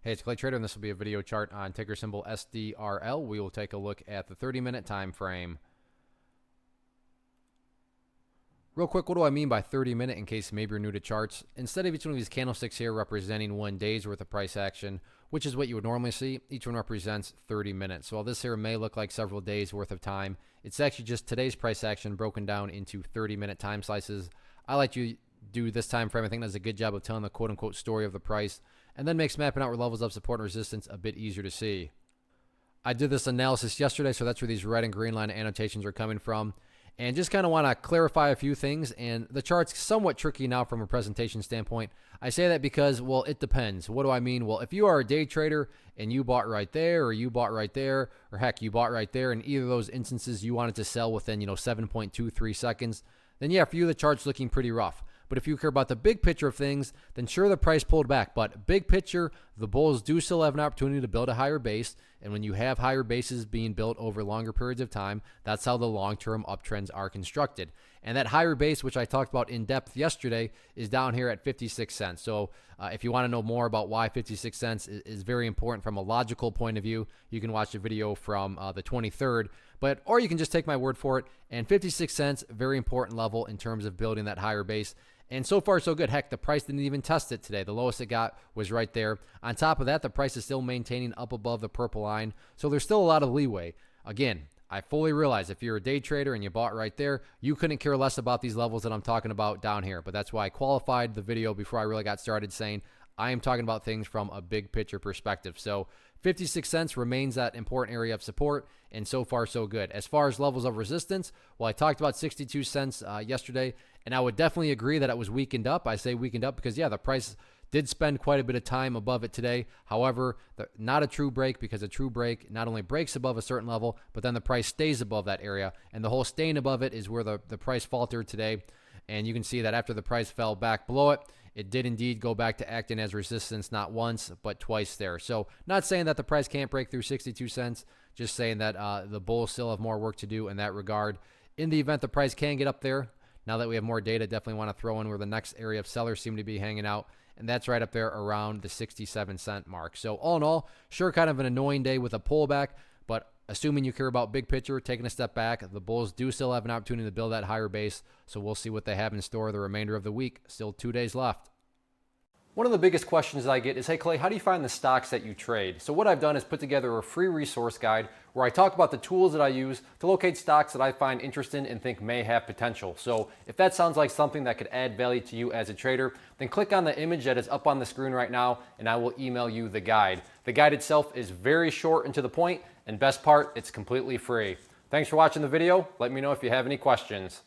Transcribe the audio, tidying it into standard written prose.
Hey, it's Clay Trader, and this will be a video chart on ticker symbol SDRL. We will take a look at the 30-minute time frame. Real quick, what do I mean by 30-minute in case maybe you're new to charts? Instead of each one of these candlesticks here representing 1 day's worth of price action, which is what you would normally see, each one represents 30 minutes. So while this here may look like several days worth of time, it's actually just today's price action broken down into 30-minute time slices. I like to do this time frame. I think that's a good job of telling the quote-unquote story of the price, and then makes mapping out where levels of support and resistance a bit easier to see. I did this analysis yesterday, so that's where these red and green line annotations are coming from. And just kind of want to clarify a few things, and the chart's somewhat tricky now from a presentation standpoint. I say that because, well, it depends. What do I mean? Well, if you are a day trader and you bought right there, or you bought right there, or heck, you bought right there, in either of those instances you wanted to sell within, 7.23 seconds, then yeah, for you the chart's looking pretty rough. But if you care about the big picture of things, then sure, the price pulled back. But big picture, the bulls do still have an opportunity to build a higher base. And when you have higher bases being built over longer periods of time, that's how the long-term uptrends are constructed. And that higher base, which I talked about in depth yesterday, is down here at 56 cents. So if you want to know more about why 56 cents is very important from a logical point of view, you can watch the video from the 23rd. Or you can just take my word for it. And 56 cents, very important level in terms of building that higher base. And so far, so good. Heck, the price didn't even test it today. The lowest it got was right there. On top of that, the price is still maintaining up above the purple line. So there's still a lot of leeway. Again, I fully realize if you're a day trader and you bought right there, you couldn't care less about these levels that I'm talking about down here. But that's why I qualified the video before I really got started saying I am talking about things from a big picture perspective. So 56 cents remains that important area of support, and so far so good. As far as levels of resistance, well, I talked about 62 cents yesterday, and I would definitely agree that it was weakened up. I say weakened up because, yeah, the price did spend quite a bit of time above it today. However, not a true break, because a true break not only breaks above a certain level, but then the price stays above that area, and the whole staying above it is where the price faltered today. And you can see that after the price fell back below it, it did indeed go back to acting as resistance, not once, but twice there. So not saying that the price can't break through 62 cents, just saying that the bulls still have more work to do in that regard. In the event the price can get up there, now that we have more data, definitely want to throw in where the next area of sellers seem to be hanging out, and that's right up there around the 67-cent mark. So all in all, sure, kind of an annoying day with a pullback, but assuming you care about big picture, taking a step back, the bulls do still have an opportunity to build that higher base, so we'll see what they have in store the remainder of the week. Still 2 days left. One of the biggest questions I get is, hey Clay, how do you find the stocks that you trade? So what I've done is put together a free resource guide where I talk about the tools that I use to locate stocks that I find interesting and think may have potential. So if that sounds like something that could add value to you as a trader, then click on the image that is up on the screen right now, and I will email you the guide. The guide itself is very short and to the point, and best part, it's completely free. Thanks for watching the video. Let me know if you have any questions.